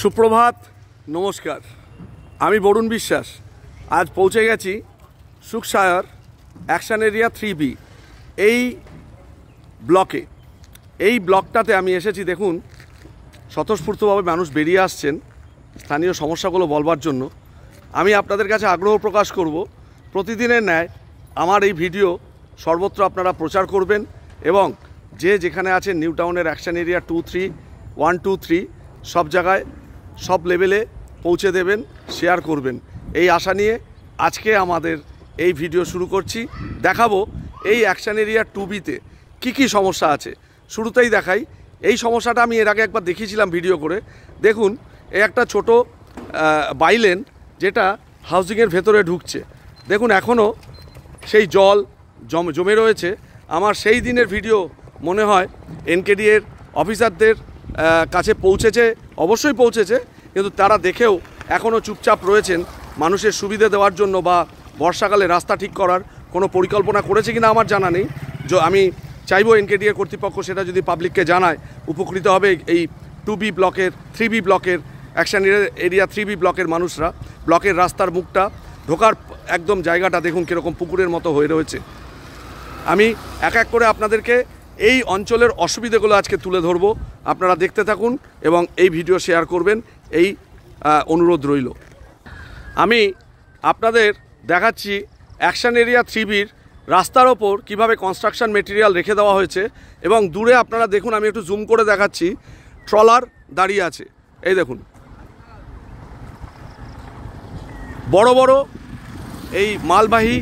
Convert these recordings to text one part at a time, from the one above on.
সুপ্রভাত, নমস্কার। আমি বরুণ বিশ্বাস। আজ পৌঁছে গেছি সুখসায়র অ্যাকশন এরিয়া 3B এই ব্লকে। এই ব্লকটাতে আমি এসেছি। দেখুন, স্বতঃস্ফূর্তভাবে মানুষ বেরিয়ে আসছেন স্থানীয় সমস্যাগুলো বলবার জন্য। আমি আপনাদের কাছে আগ্রহ প্রকাশ করব, প্রতিদিনের ন্যায় আমার এই ভিডিও সর্বত্র আপনারা প্রচার করবেন এবং যে যেখানে আছেন নিউ টাউনের অ্যাকশন এরিয়া 2-3, 1-2-3 সব জায়গায় সব লেভেলে পৌঁছে দেবেন, শেয়ার করবেন। এই আশা নিয়ে আজকে আমাদের এই ভিডিও শুরু করছি। দেখাবো এই অ্যাকশন এরিয়া 2Bতে কী সমস্যা আছে। শুরুতেই দেখাই, এই সমস্যাটা আমি এর আগে একবার দেখিয়েছিলাম ভিডিও করে। দেখুন, এই একটা ছোট বাইলেন যেটা হাউজিংয়ের ভেতরে ঢুকছে। দেখুন, এখনও সেই জল জমে রয়েছে। আমার সেই দিনের ভিডিও মনে হয় এনকেডি এর অফিসারদের কাছে পৌঁছেছে, অবশ্যই পৌঁছেছে, কিন্তু তারা দেখেও এখনও চুপচাপ রয়েছেন। মানুষের সুবিধা দেওয়ার জন্য বা বর্ষাকালে রাস্তা ঠিক করার কোনো পরিকল্পনা করেছে কিনা আমার জানা নেই। আমি চাইবো এনকেডি এর কর্তৃপক্ষ সেটা যদি পাবলিককে জানায়, উপকৃত হবে এই 2B ব্লকের 3B ব্লকের অ্যাকশন এরিয়া 3B ব্লকের মানুষরা। ব্লকের রাস্তার মুখটা ঢোকার একদম জায়গাটা দেখুন কীরকম পুকুরের মতো হয়ে রয়েছে। আমি এক এক করে আপনাদেরকে এই অঞ্চলের অসুবিধাগুলো আজকে তুলে ধরব। আপনারা দেখতে থাকুন এবং এই ভিডিও শেয়ার করবেন, এই অনুরোধ রইল। আমি আপনাদের দেখাচ্ছি অ্যাকশন এরিয়া 3Bর রাস্তার ওপর কীভাবে কনস্ট্রাকশন মেটেরিয়াল রেখে দেওয়া হয়েছে এবং দূরে আপনারা দেখুন, আমি একটু জুম করে দেখাচ্ছি, ট্রলার দাঁড়িয়ে আছে। এই দেখুন, বড় বড় এই মালবাহী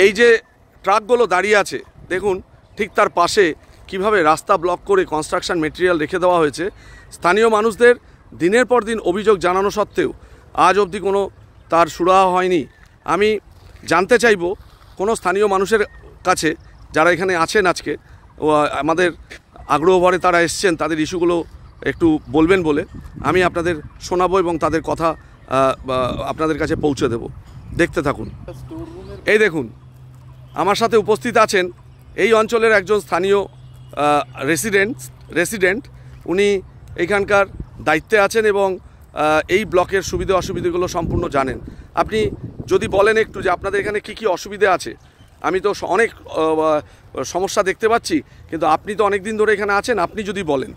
এই যে ট্রাকগুলো দাঁড়িয়ে আছে, দেখুন ঠিক তার পাশে কিভাবে রাস্তা ব্লক করে কনস্ট্রাকশন মেটেরিয়াল রেখে দেওয়া হয়েছে। স্থানীয় মানুষদের দিনের পর দিন অভিযোগ জানানো সত্ত্বেও আজ অবধি কোনো তার সুরাহা হয়নি। আমি জানতে চাইব কোনো স্থানীয় মানুষের কাছে যারা এখানে আছেন, আজকে আমাদের আগ্রহ ভরে তারা এসছেন, তাদের ইস্যুগুলো একটু বলবেন বলে আমি আপনাদের শোনাবো এবং তাদের কথা আপনাদের কাছে পৌঁছে দেব। দেখতে থাকুন। এই দেখুন, আমার সাথে উপস্থিত আছেন এই অঞ্চলের একজন স্থানীয় রেসিডেন্ট। উনি এইখানকার দায়িত্বে আছেন এবং এই ব্লকের সুবিধা অসুবিধাগুলো সম্পূর্ণ জানেন। আপনি যদি বলেন একটু যে আপনাদের এখানে কী অসুবিধা আছে। আমি তো অনেক সমস্যা দেখতে পাচ্ছি, কিন্তু আপনি তো অনেক দিন ধরে এখানে আছেন, আপনি যদি বলেন।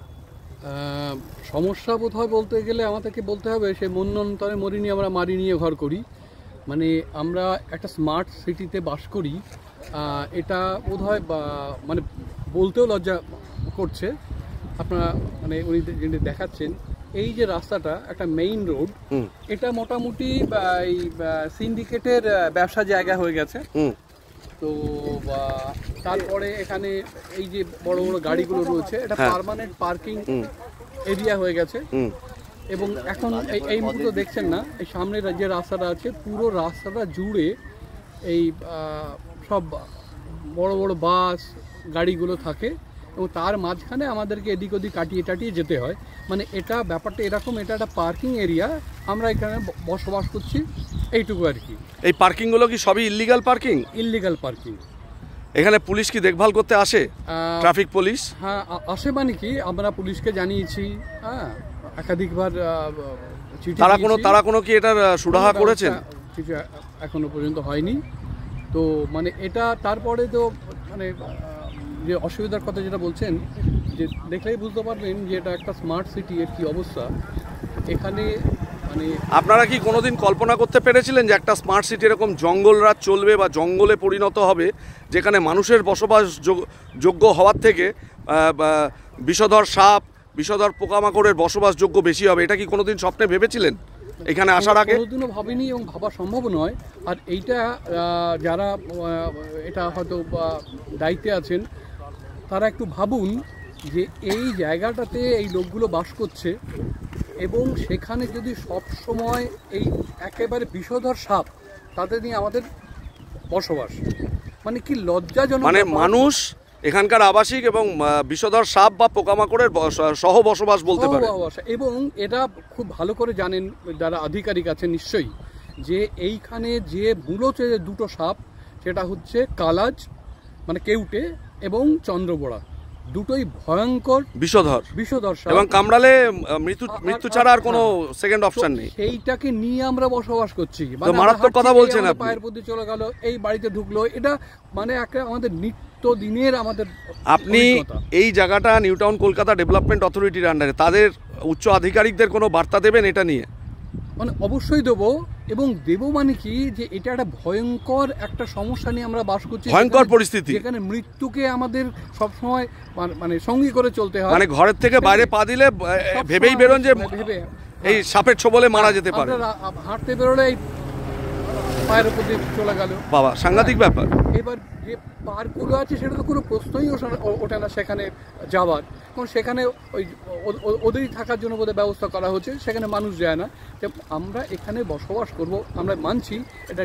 সমস্যা বোধহয় বলতে গেলে আমাদেরকে বলতে হবে সে মন্যন্তরে মরি নিয়ে আমরা মারি নিয়ে ঘর করি। মানে আমরা একটা স্মার্ট সিটিতে বাস করি, এটা বোধহয় মানে বলতেও লজ্জা করছে। আপনারা মানে উনি যিনি দেখাচ্ছেন এই যে রাস্তাটা একটা মেইন রোড, এটা মোটামুটি এই সিন্ডিকেটের ব্যবসা জায়গা হয়ে গেছে। তো তারপরে এখানে এই যে বড় বড় গাড়িগুলো রয়েছে, এটা পার্মানেন্ট পার্কিং এরিয়া হয়ে গেছে। এবং এখন এই মুহূর্তে দেখছেন না, এই সামনের যে রাস্তাটা আছে পুরো রাস্তাটা জুড়ে এই সব বড় বড় বাস গাড়িগুলো থাকে এবং তার মাঝখানে আমাদেরকে এদিক ওদিক কাটিয়ে যেতে হয়। মানে এটা ব্যাপারটা এরকম, এটা একটা পার্কিং এরিয়া, আমরা এখানে বসবাস করছি, এইটুকু আর কি। এই পার্কিংগুলো কি সবই ইল্লিগাল পার্কিং? Illegal parking. এখানে পুলিশ কি দেখভাল করতে আসে? Traffic police? হ্যাঁ আসে। মানে কি আমরা পুলিশকে জানিয়েছি, হ্যাঁ একাধিকবার চিঠি। তারা কোনো কি এটার সুরাহা করেছেন? চিঠি এখনো পর্যন্ত হয়নি। তো মানে এটা তারপরে তো মানে যে অসুবিধার কথা যেটা বলছেন, যে দেখলেই বুঝতে পারবেন যে এটা একটা স্মার্ট সিটি এর কি অবস্থা এখানে। মানে আপনারা কি কোনোদিন কল্পনা করতে পেরেছিলেন যে একটা স্মার্ট সিটি এরকম জঙ্গলরাজ চলবে বা জঙ্গলে পরিণত হবে, যেখানে মানুষের বসবাস যোগ্য হওয়ার থেকে বিষধর সাপ, বিষধর পোকামাকড়ের বসবাসযোগ্য বেশি হবে? এটা কি কোনোদিন স্বপ্নে ভেবেছিলেন এখানে আসার আগে? কোনোদিনও ভাবিনি এবং ভাবা সম্ভব নয়। আর এইটা যারা এটা হয়তো দায়িত্বে আছেন তারা একটু ভাবুন যে এই জায়গাটাতে এই লোকগুলো বাস করছে এবং সেখানে যদি সব সময় এই একেবারে বিষধর সাপ তাদের নিয়ে আমাদের বসবাস, মানে কি লজ্জাজনক। মানে মানুষ এখানকার আবাসিক এবং বিষধর সাপ বা পোকামাকড়ের সহ বসবাস বলতে পারে। এবং এটা খুব ভালো করে জানেন যারা আধিকারিক আছেন নিশ্চয়ই, যে এইখানে যে মূলত দুটো সাপ, সেটা হচ্ছে কালাজ মানে কেউটে এবং চন্দ্রবোড়া। দুটোই ভয়ঙ্কর বিষধর সাপ এবং কামড়ালে মৃত্যু ছাড়া আর কোনো সেকেন্ড অপশন নেই। সেইটাকে নিয়ে আমরা বসবাস করছি। তো মারাত্মক কথা বলছেন আপনি। পায়ের প্রতি চলে গেল, এই বাড়িতে ঢুকলো, এটা মানে একটা আমাদের নিত্য দিনের আমাদের। আপনি এই জায়গাটা নিউ টাউন কলকাতা ডেভেলপমেন্ট অথরিটির আন্ডারে, তাদের উচ্চ আধিকারিকদের কোনো বার্তা দেবেন এটা নিয়ে? মানে অবশ্যই দেবো, এবং দেবো মানে কি, যে এটা একটা ভয়ঙ্কর একটা সমস্যা নিয়ে আমরা বাস করছি, ভয়ঙ্কর পরিস্থিতি, যেখানে মৃত্যুকে আমাদের সবসময় মানে সঙ্গী করে চলতে হয়। মানে ঘরের থেকে বাইরে পা দিলে ভেবেই বেরোন যে এই সাপের ছোবলে মারা যেতে পারে। হাঁটতে বেরোলে এই পায়ের উপর দিয়ে চলে গেল, বাবা সাংঘাতিক ব্যাপার। এবার যে পার্কগুলো আছে সেটা তো কোনো প্রশ্নই ওঠে না সেখানে যাওয়ার, কারণ সেখানে ওই ওদেরই থাকার জন্য বোধহয় ব্যবস্থা করা হচ্ছে, সেখানে মানুষ যায় না। আমরা এখানে বসবাস করব, আমরা মানছি এটা